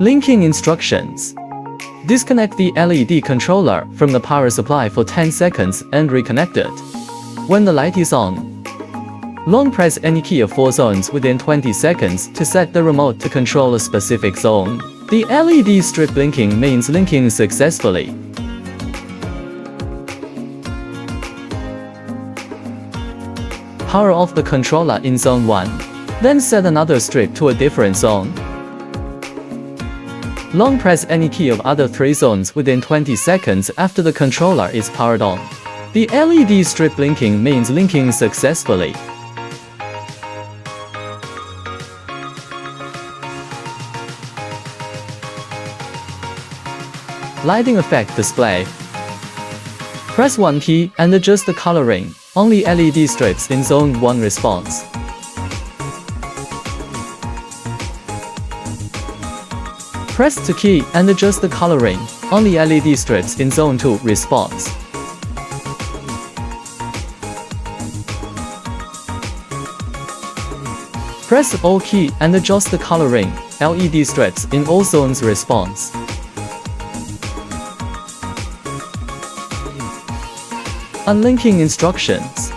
Linking instructions. Disconnect the LED controller from the power supply for 10 seconds and reconnect it. When the light is on, long press any key of 4 zones within 20 seconds to set the remote to control a specific zone. The LED strip blinking means linking successfully. Power off the controller in zone 1. Then set another strip to a different zone. Long press any key of other 3 zones within 20 seconds after the controller is powered on. The LED strip blinking means linking successfully. Lighting effect display. Press 1 key and adjust the coloring. Only LED strips in zone 1 response. Press 2 key and adjust the coloring. Only LED strips in zone 2 response. Press O key and adjust the coloring. LED strips in all zones response. Unlinking instructions.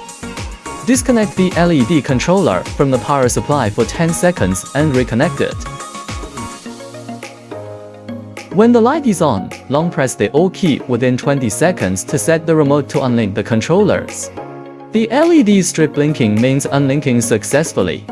Disconnect the LED controller from the power supply for 10 seconds and reconnect it. When the light is on, long press the O key within 20 seconds to set the remote to unlink the controllers. The LED strip blinking means unlinking successfully.